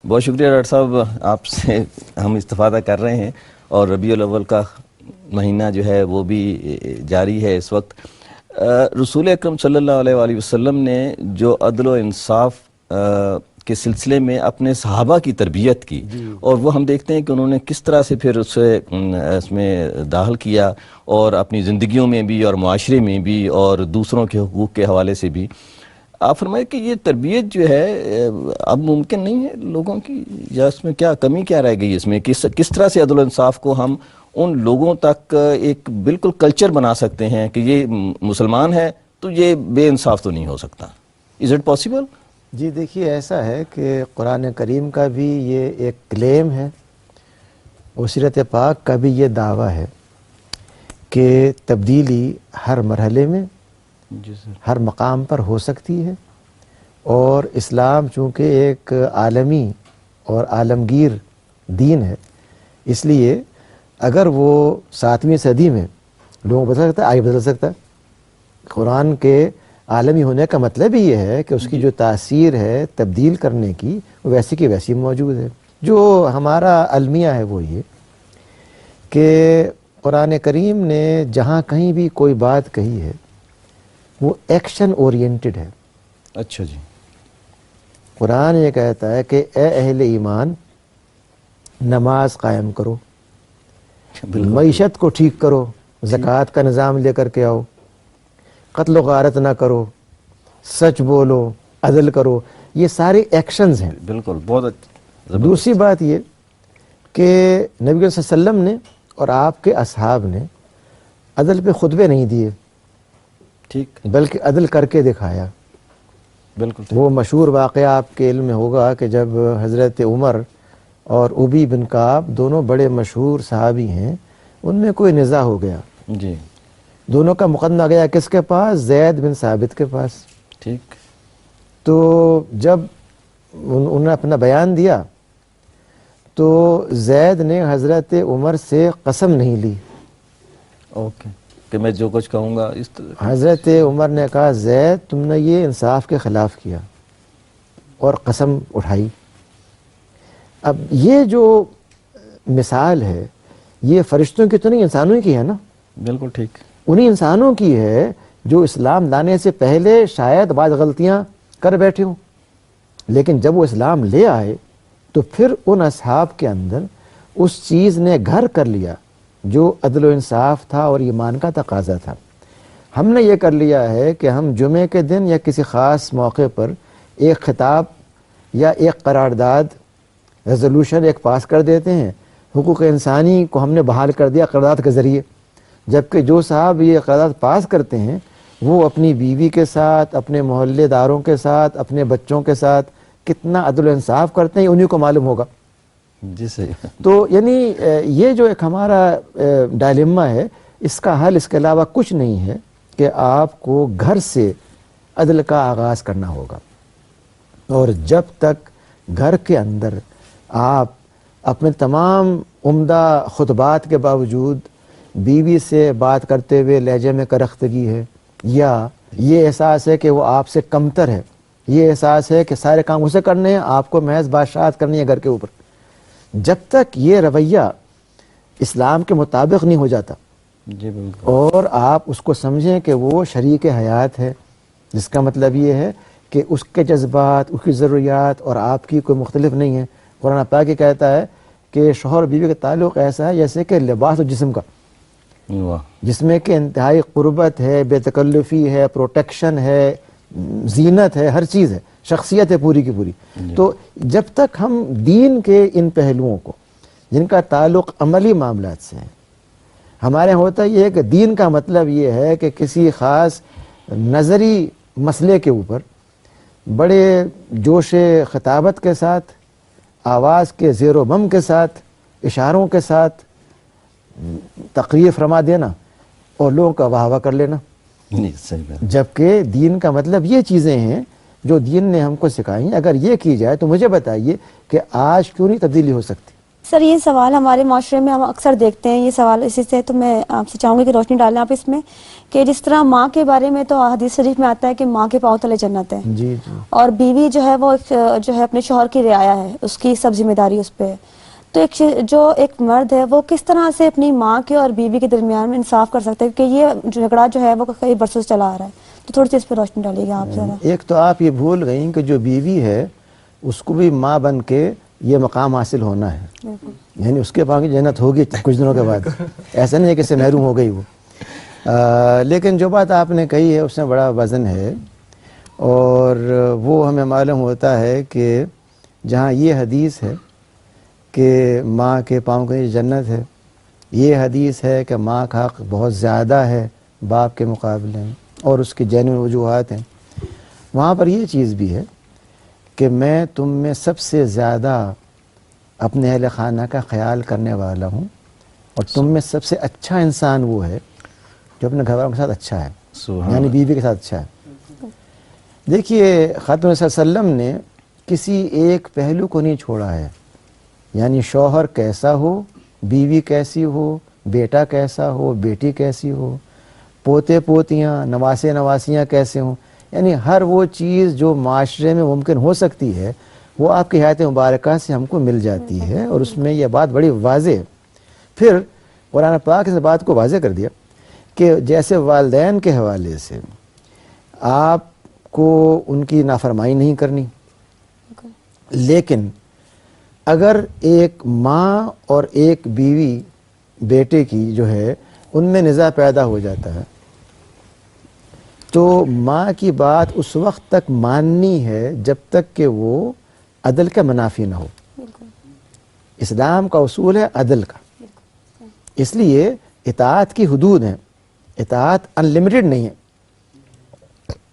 بہت شکریہ ڈاکٹر صاحب، آپ سے ہم استفادہ کر رہے ہیں اور ربیع الاول کا مہینہ جو ہے وہ بھی جاری ہے اس وقت۔ رسول اکرم صلی اللہ علیہ وآلہ وسلم نے جو عدل و انصاف کے سلسلے میں اپنے صحابہ کی تربیت کی، اور وہ ہم دیکھتے ہیں کہ انہوں نے کس طرح سے پھر اس میں داخل کیا، اور اپنی زندگیوں میں بھی اور معاشرے میں بھی اور دوسروں کے حقوق کے حوالے سے بھی۔ آپ فرمائیں کہ یہ تربیت جو ہے اب ممکن نہیں ہے لوگوں کی، یا اس میں کیا کمی کیا رہ گئی؟ اس میں کس طرح سے عدل و انصاف کو ہم ان لوگوں تک ایک بالکل کلچر بنا سکتے ہیں کہ یہ مسلمان ہے تو یہ بے انصاف تو نہیں ہو سکتا؟ Is it possible? جی دیکھیے، ایسا ہے کہ قرآن کریم کا بھی یہ ایک کلیم ہے اور سیرت پاک کا بھی یہ دعویٰ ہے کہ تبدیلی ہر مرحلے میں جی سر، ہر مقام پر ہو سکتی ہے، اور اسلام چونکہ ایک عالمی اور عالمگیر دین ہے، اس لیے اگر وہ 7ویں صدی میں لوگوں کو بدل سکتا ہے، آگے بدل سکتا ہے۔ قرآن کے عالمی ہونے کا مطلب ہی یہ ہے کہ اس کی جو تاثیر ہے تبدیل کرنے کی، وہ ویسی کی ویسی موجود ہے۔ جو ہمارا المیہ ہے وہ یہ کہ قرآن کریم نے جہاں کہیں بھی کوئی بات کہی ہے وہ ایکشن اورینٹڈ ہے۔ اچھا جی، قرآن یہ کہتا ہے کہ اے اہل ایمان، نماز قائم کرو، معیشت کو ٹھیک کرو، زکوٰۃ کا نظام لے کر کے آؤ، قتل و غارت نہ کرو، سچ بولو، عدل کرو، یہ سارے ایکشنز ہیں۔ بالکل، بہت اچھا۔ دوسری بات یہ کہ نبی صلی اللہ علیہ وسلم نے اور آپ کے اصحاب نے عدل پہ خطبے نہیں دیے، ٹھیک، بلکہ عدل کر کے دکھایا۔ بالکل ٹھیک۔ وہ مشہور واقعہ آپ کے علم میں ہوگا کہ جب حضرت عمر اور ابی بن کعب دونوں بڑے مشہور صحابی ہیں، ان میں کوئی نزاع ہو گیا، جی، دونوں کا مقدمہ گیا کس کے پاس؟ زید بن ثابت کے پاس۔ ٹھیک، تو جب انہوں نے اپنا بیان دیا تو زید نے حضرت عمر سے قسم نہیں لی، اوکے، کہ میں جو کچھ کہوں گا اس طرح۔ حضرت عمر نے کہا زید تم نے یہ انصاف کے خلاف کیا، اور قسم اٹھائی۔ اب یہ جو مثال ہے یہ فرشتوں کی تو نہیں، انسانوں کی ہے نا۔ بالکل ٹھیک، انہی انسانوں کی ہے جو اسلام لانے سے پہلے شاید بعض غلطیاں کر بیٹھے ہوں، لیکن جب وہ اسلام لے آئے تو پھر ان اصحاب کے اندر اس چیز نے گھر کر لیا جو عدل و انصاف تھا اور ایمان کا تقاضا تھا۔ ہم نے یہ کر لیا ہے کہ ہم جمعے کے دن یا کسی خاص موقع پر ایک خطاب یا ایک قرارداد، ریزولوشن ایک پاس کر دیتے ہیں، حقوق انسانی کو ہم نے بحال کر دیا قرارداد کے ذریعے، جبکہ جو صاحب یہ قرارداد پاس کرتے ہیں وہ اپنی بیوی کے ساتھ، اپنے محلے داروں کے ساتھ، اپنے بچوں کے ساتھ کتنا عدل و انصاف کرتے ہیں انہیں کو معلوم ہوگا۔ جی صحیح۔ تو یعنی یہ جو ایک ہمارا ڈائلیما ہے، اس کا حل اس کے علاوہ کچھ نہیں ہے کہ آپ کو گھر سے عدل کا آغاز کرنا ہوگا، اور جب تک گھر کے اندر آپ اپنے تمام عمدہ خطبات کے باوجود بیوی سے بات کرتے ہوئے لہجے میں کرختگی ہے، یا یہ احساس ہے کہ وہ آپ سے کمتر ہے، یہ احساس ہے کہ سارے کام اسے کرنے ہیں، آپ کو محض بادشاہت کرنی ہے گھر کے اوپر، جب تک یہ رویہ اسلام کے مطابق نہیں ہو جاتا جی بالکل، اور آپ اس کو سمجھیں کہ وہ شریک حیات ہے، جس کا مطلب یہ ہے کہ اس کے جذبات، اس کی ضروریات اور آپ کی کوئی مختلف نہیں ہے۔ قرآن پاک یہ کہتا ہے کہ شوہر اور بیوی کا تعلق ایسا ہے جیسے کہ لباس اور جسم کا، واہ، جس میں کہ انتہائی قربت ہے، بے تکلفی ہے، پروٹیکشن ہے، زینت ہے، ہر چیز ہے، شخصیت ہے پوری کی پوری۔ تو جب تک ہم دین کے ان پہلوؤں کو جن کا تعلق عملی معاملات سے ہے، ہمارے یہاں ہوتا یہ ہے کہ دین کا مطلب یہ ہے کہ کسی خاص نظری مسئلے کے اوپر بڑے جوش خطابت کے ساتھ، آواز کے زیر و بم کے ساتھ، اشاروں کے ساتھ تقریر فرما دینا اور لوگوں کا واہ واہ کر لینا، نہیں صحیح بات، جبکہ دین کا مطلب یہ چیزیں ہیں جو دین نے ہم کو سکھائی ہیں۔ اگر یہ کی جائے تو مجھے بتائیے کہ آج کیوں نہیں تبدیلی ہو سکتی؟ سر یہ سوال ہمارے معاشرے میں ہم اکثر دیکھتے ہیں یہ سوال، اسی سے تو میں آپ سے چاہوں گی کہ روشنی ڈالیں آپ اس میں، کہ جس طرح ماں کے بارے میں تو حدیث شریف میں آتا ہے کہ ماں کے پاؤں تلے جنت ہے، جی جی اور بیوی جو ہے وہ جو ہے اپنے شوہر کی رعایا ہے، اس کی سب ذمہ داری اس پہ ہے. تو جو ایک مرد ہے وہ کس طرح سے اپنی ماں کے اور بیوی کے درمیان میں انصاف کر سکتا ہے، کیونکہ یہ جھگڑا جو ہے وہ کئی برسوں سے چلا آ رہا ہے. تو تھوڑی سی اس پہ روشنی ڈالیے گا آپ ذرا. ایک تو آپ یہ بھول گئیں کہ جو بیوی ہے اس کو بھی ماں بن کے یہ مقام حاصل ہونا ہے، یعنی اس کے پاؤں کی جنت ہوگی کچھ دنوں کے بعد، ایسا نہیں ہے کہ اس سے محروم ہو گئی وہ. لیکن جو بات آپ نے کہی ہے اس میں بڑا وزن ہے، اور وہ ہمیں معلوم ہوتا ہے کہ جہاں یہ حدیث ہے کہ ماں کے پاؤں کی جنت ہے، یہ حدیث ہے کہ ماں کا حق بہت زیادہ ہے باپ کے مقابلے میں، اور اس کی جینوئن وجوہات ہیں، وہاں پر یہ چیز بھی ہے کہ میں تم میں سب سے زیادہ اپنے اہل خانہ کا خیال کرنے والا ہوں، اور تم میں سب سے اچھا انسان وہ ہے جو اپنے گھر والوں کے ساتھ اچھا ہے، یعنی بیوی کے ساتھ اچھا ہے. دیکھیے خاتون صلی اللہ علیہ وسلم نے کسی ایک پہلو کو نہیں چھوڑا ہے، یعنی شوہر کیسا ہو، بیوی کیسی ہو، بیٹا کیسا ہو، بیٹی کیسی ہو، پوتے پوتیاں نواسے نواسیاں کیسے ہوں، یعنی ہر وہ چیز جو معاشرے میں ممکن ہو سکتی ہے وہ آپ کی حیات مبارکہ سے ہم کو مل جاتی ہے، اور اس میں یہ بات بڑی واضح ہے. پھر قرآن پاک اس بات کو واضح کر دیا کہ جیسے والدین کے حوالے سے آپ کو ان کی نافرمانی نہیں کرنی، لیکن اگر ایک ماں اور ایک بیوی بیٹے کی جو ہے ان میں نزاع پیدا ہو جاتا ہے تو ماں کی بات اس وقت تک ماننی ہے جب تک کہ وہ عدل کا منافی نہ ہو. اسلام کا اصول ہے عدل کا، اس لیے اطاعت کی حدود ہیں، اطاعت انلمیٹڈ نہیں ہے.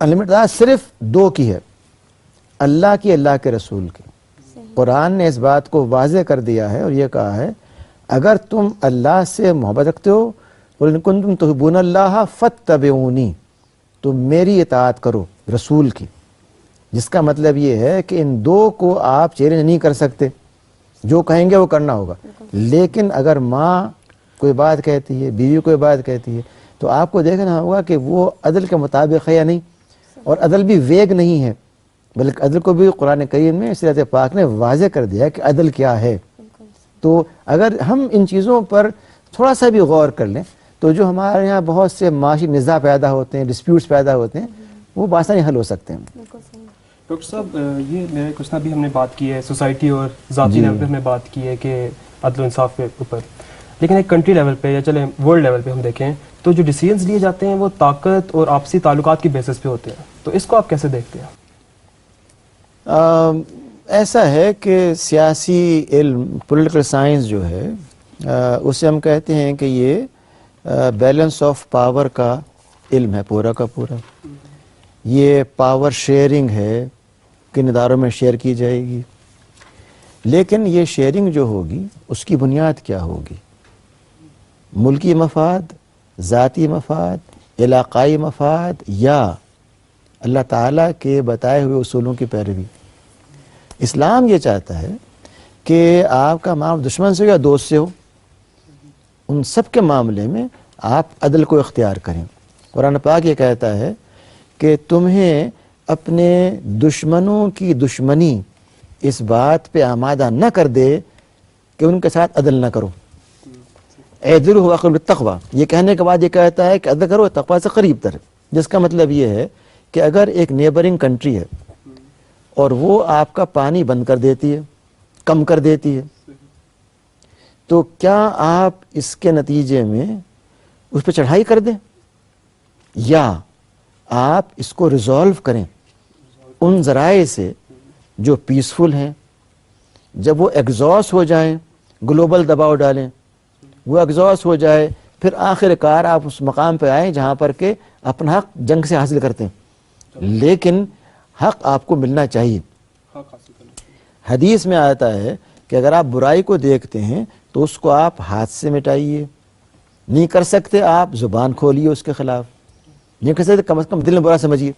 انلمیٹڈ اطاعت صرف دو کی ہے، اللہ کی، اللہ کے رسول کی. قرآن نے اس بات کو واضح کر دیا ہے اور یہ کہا ہے اگر تم اللہ سے محبت رکھتے ہو وَإِن كُنتُمْ تُحِبُّونَ اللَّهَ فَاتَّبِعُونِي، تم میری اطاعت کرو رسول کی، جس کا مطلب یہ ہے کہ ان دو کو آپ چیلنج نہیں کر سکتے، جو کہیں گے وہ کرنا ہوگا. لیکن اگر ماں کوئی بات کہتی ہے، بیوی کوئی بات کہتی ہے، تو آپ کو دیکھنا ہوگا کہ وہ عدل کے مطابق ہے یا نہیں، اور عدل بھی ویگ نہیں ہے، بلکہ عدل کو بھی قرآن کریم میں سیرت پاک نے واضح کر دیا کہ عدل کیا ہے. تو اگر ہم ان چیزوں پر تھوڑا سا بھی غور کر لیں تو جو ہمارے یہاں بہت سے معاشی نزاع پیدا ہوتے ہیں، ڈسپیوٹس پیدا ہوتے ہیں، وہ بآسانی حل ہو سکتے ہیں. ڈاکٹر صاحب یہ میرے کچھ نہ بھی ہم نے بات کی ہے سوسائٹی اور ذاتی لیول پہ ہم نے بات کی ہے کہ عدل و انصاف کے اوپر، لیکن ایک کنٹری لیول پہ یا چلیں ورلڈ لیول پہ ہم دیکھیں تو جو ڈیسیژنز لیے جاتے ہیں وہ طاقت اور آپسی تعلقات کی بیسس پہ ہوتے ہیں، تو اس کو آپ کیسے دیکھتے ہیں؟ ایسا ہے کہ سیاسی علم، پولیٹیکل سائنس جو ہے اسے ہم کہتے ہیں کہ یہ بیلنس آف پاور کا علم ہے پورا کا پورا. یہ پاور شیئرنگ ہے، کن اداروں میں شیئر کی جائے گی، لیکن یہ شیئرنگ جو ہوگی اس کی بنیاد کیا ہوگی؟ ملکی مفاد، ذاتی مفاد، علاقائی مفاد، یا اللہ تعالیٰ کے بتائے ہوئے اصولوں کی پیروی؟ اسلام یہ چاہتا ہے کہ آپ کا معاملہ دشمن سے ہو یا دوست سے ہو، ان سب کے معاملے میں آپ عدل کو اختیار کریں. قرآن پاک یہ کہتا ہے کہ تمہیں اپنے دشمنوں کی دشمنی اس بات پہ آمادہ نہ کر دے کہ ان کے ساتھ عدل نہ کرو. اعدلوا هو اقرب للتقوی، یہ کہنے کے بعد یہ کہتا ہے کہ عدل کرو تقوی سے قریب تر، جس کا مطلب یہ ہے کہ اگر ایک نیبرنگ کنٹری ہے اور وہ آپ کا پانی بند کر دیتی ہے، کم کر دیتی ہے، تو کیا آپ اس کے نتیجے میں اس پہ چڑھائی کر دیں، یا آپ اس کو ریزالو کریں ان ذرائع سے جو پیسفل ہیں؟ جب وہ ایگزاسٹ ہو جائیں، گلوبل دباؤ ڈالیں، وہ ایگزاسٹ ہو جائے، پھر آخر کار آپ اس مقام پہ آئیں جہاں پر کہ اپنا حق جنگ سے حاصل کرتے ہیں، لیکن حق آپ کو ملنا چاہیے. حدیث میں آتا ہے کہ اگر آپ برائی کو دیکھتے ہیں تو اس کو آپ ہاتھ سے مٹائیے، نہیں کر سکتے آپ زبان کھولیے اس کے خلاف، نہیں کر سکتے کم از کم دل میں برا سمجھیے.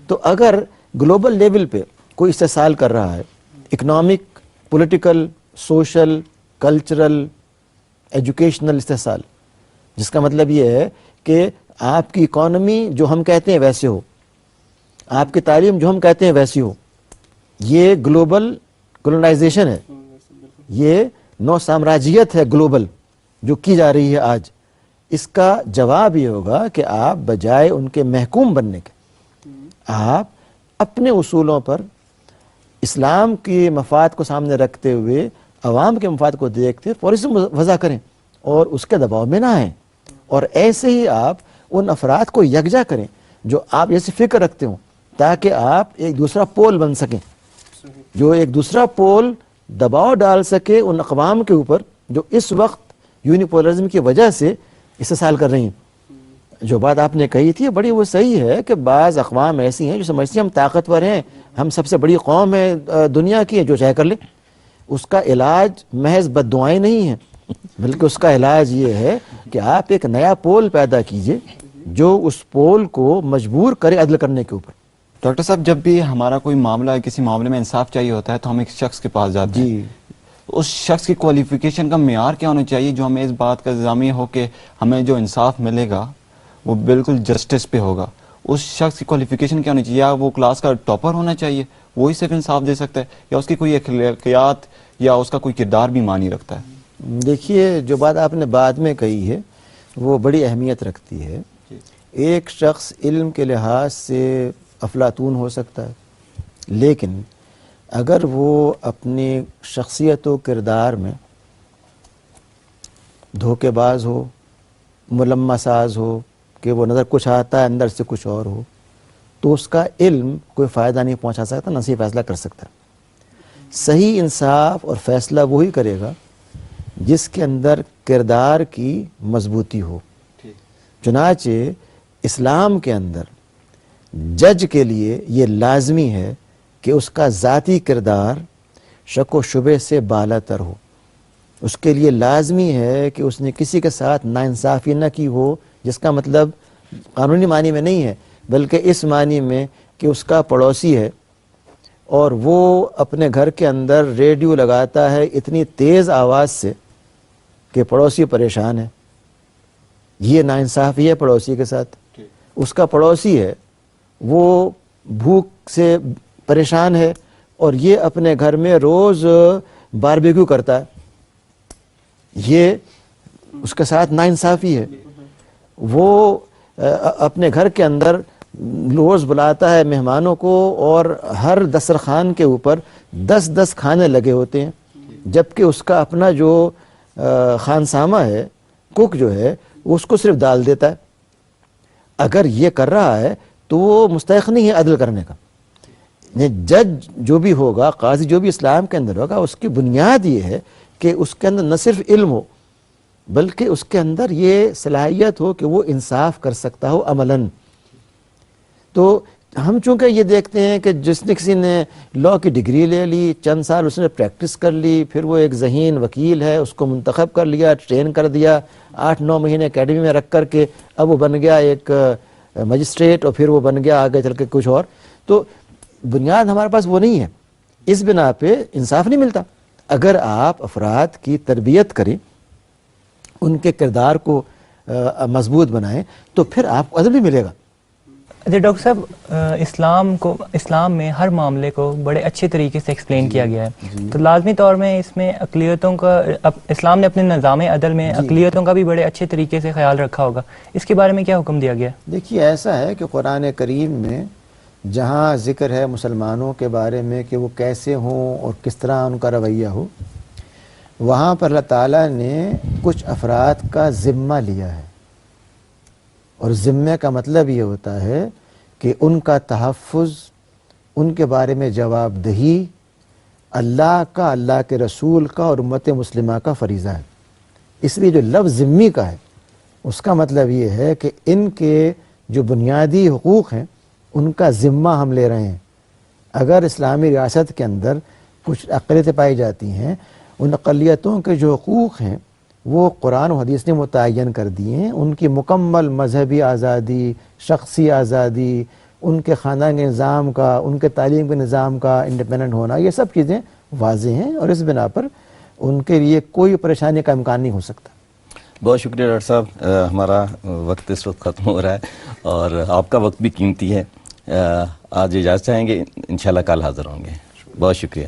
تو اگر گلوبل لیول پہ کوئی استحصال کر رہا ہے، economic, political, social, cultural, educational استحصال، جس کا مطلب یہ ہے کہ آپ کی اکانومی جو ہم کہتے ہیں ویسے ہو، آپ کی تعلیم جو ہم کہتے ہیں ویسی ہو. یہ گلوبل کولونائزیشن ہے، یہ نو سامراجیت ہے گلوبل جو کی جا رہی ہے آج. اس کا جواب یہ ہوگا کہ آپ بجائے ان کے محکوم بننے کے، آپ اپنے اصولوں پر اسلام کے مفاد کو سامنے رکھتے ہوئے عوام کے مفاد کو دیکھتے پالیسی وضع کریں اور اس کے دباؤ میں نہ آئیں. اور ایسے ہی آپ ان افراد کو یکجا کریں جو آپ جیسی فکر رکھتے ہوں، تاکہ آپ ایک دوسرا پول بن سکیں، جو ایک دوسرا پول دباؤ ڈال سکے ان اقوام کے اوپر جو اس وقت یونیپولرزم کی وجہ سے استحصال کر رہی ہیں. جو بات آپ نے کہی تھی بڑی وہ صحیح ہے کہ بعض اقوام ایسی ہیں جو سمجھتی ہیں ہم طاقتور ہیں، ہم سب سے بڑی قوم ہے دنیا کی، جو چاہے کر لے. اس کا علاج محض بد دعائیں نہیں ہیں، بلکہ اس کا علاج یہ ہے کہ آپ ایک نیا پول پیدا کیجئے جو اس پول کو مجبور کرے عدل کرنے کے اوپر. ڈاکٹر صاحب، جب بھی ہمارا کوئی معاملہ، کسی معاملے میں انصاف چاہیے ہوتا ہے تو ہم ایک شخص کے پاس جاتے ہیں. اس شخص کی کوالیفیکیشن کا معیار کیا ہونا چاہیے جو ہمیں اس بات کا ضامن ہو کہ ہمیں جو انصاف ملے گا وہ بالکل جسٹس پہ ہوگا؟ اس شخص کی کوالیفیکیشن کیا ہونی چاہیے؟ یا وہ کلاس کا ٹاپر ہونا چاہیے، وہی صرف انصاف دے سکتا ہے، یا اس کی کوئی اخلاقیات یا اس کا کوئی کردار بھی معنی رکھتا ہے؟ دیکھیے، جو بات آپ نے بعد میں کہی ہے وہ بڑی اہمیت رکھتی ہے. ایک شخص علم کے لحاظ سے افلاطون ہو سکتا ہے، لیکن اگر وہ اپنی شخصیت و کردار میں دھوکے باز ہو، ملمہ ساز ہو، کہ وہ نظر کچھ آتا ہے اندر سے کچھ اور ہو، تو اس کا علم کوئی فائدہ نہیں پہنچا سکتا، نہ صحیح فیصلہ کر سکتا. صحیح انصاف اور فیصلہ وہی کرے گا جس کے اندر کردار کی مضبوطی ہو. چنانچہ اسلام کے اندر جج کے لیے یہ لازمی ہے کہ اس کا ذاتی کردار شک و شبہ سے بالا تر ہو. اس کے لیے لازمی ہے کہ اس نے کسی کے ساتھ ناانصافی نہ کی ہو، جس کا مطلب قانونی معنی میں نہیں ہے بلکہ اس معنی میں کہ اس کا پڑوسی ہے اور وہ اپنے گھر کے اندر ریڈیو لگاتا ہے اتنی تیز آواز سے کہ پڑوسی پریشان ہے. یہ ناانصافی ہے پڑوسی کے ساتھ. اس کا پڑوسی ہے وہ بھوک سے پریشان ہے اور یہ اپنے گھر میں روز باربیکیو کرتا ہے، یہ اس کے ساتھ ناانصافی ہے. وہ اپنے گھر کے اندر روز بلاتا ہے مہمانوں کو اور ہر دسترخوان کے اوپر 10 کھانے لگے ہوتے ہیں، جبکہ اس کا اپنا جو خانسامہ ہے، کک جو ہے، اس کو صرف دال دیتا ہے. اگر یہ کر رہا ہے تو وہ مستحق نہیں ہے عدل کرنے کا. جج جو بھی ہوگا، قاضی جو بھی اسلام کے اندر ہوگا، اس کی بنیاد یہ ہے کہ اس کے اندر نہ صرف علم ہو بلکہ اس کے اندر یہ صلاحیت ہو کہ وہ انصاف کر سکتا ہو عملاً. تو ہم چونکہ یہ دیکھتے ہیں کہ جس نے کسی نے لاء کی ڈگری لے لی، چند سال اس نے پریکٹس کر لی، پھر وہ ایک ذہین وکیل ہے، اس کو منتخب کر لیا، ٹرین کر دیا، 8-9 مہینے اکیڈمی میں رکھ کر کے اب وہ بن گیا ایک مجسٹریٹ اور پھر وہ بن گیا آگے چل کے کچھ اور. تو بنیاد ہمارے پاس وہ نہیں ہے، اس بنا پہ انصاف نہیں ملتا. اگر آپ افراد کی تربیت کریں، ان کے کردار کو مضبوط بنائیں، تو پھر آپ کو عدل بھی ملے گا. جی ڈاکٹر صاحب، اسلام میں ہر معاملے کو بڑے اچھے طریقے سے ایکسپلین کیا گیا ہے، تو لازمی طور میں اس میں اقلیتوں کا، اسلام نے اپنے نظام عدل میں اقلیتوں کا بھی بڑے اچھے طریقے سے خیال رکھا ہوگا. اس کے بارے میں کیا حکم دیا گیا؟ دیکھیے، ایسا ہے کہ قرآن کریم میں جہاں ذکر ہے مسلمانوں کے بارے میں کہ وہ کیسے ہوں اور کس طرح ان کا رویہ ہو، وہاں پر اللہ تعالیٰ نے کچھ افراد کا ذمہ لیا ہے. اور ذمے کا مطلب یہ ہوتا ہے کہ ان کا تحفظ، ان کے بارے میں جواب دہی اللہ کا، اللہ کے رسول کا اور امت مسلمہ کا فریضہ ہے. اس لیے جو لفظ ذمی کا ہے اس کا مطلب یہ ہے کہ ان کے جو بنیادی حقوق ہیں ان کا ذمہ ہم لے رہے ہیں. اگر اسلامی ریاست کے اندر کچھ اقلیتیں پائی جاتی ہیں، ان اقلیتوں کے جو حقوق ہیں وہ قرآن و حدیث نے متعین کر دیے ہیں. ان کی مکمل مذہبی آزادی، شخصی آزادی، ان کے خاندان کے نظام کا، ان کے تعلیم کے نظام کا انڈیپینڈنٹ ہونا، یہ سب چیزیں واضح ہیں. اور اس بنا پر ان کے لیے کوئی پریشانی کا امکان نہیں ہو سکتا. بہت شکریہ ڈاکٹر صاحب. ہمارا وقت اس وقت ختم ہو رہا ہے اور آپ کا وقت بھی قیمتی ہے. آج اجازت چاہیں گے، انشاءاللہ کل حاضر ہوں گے. بہت شکریہ.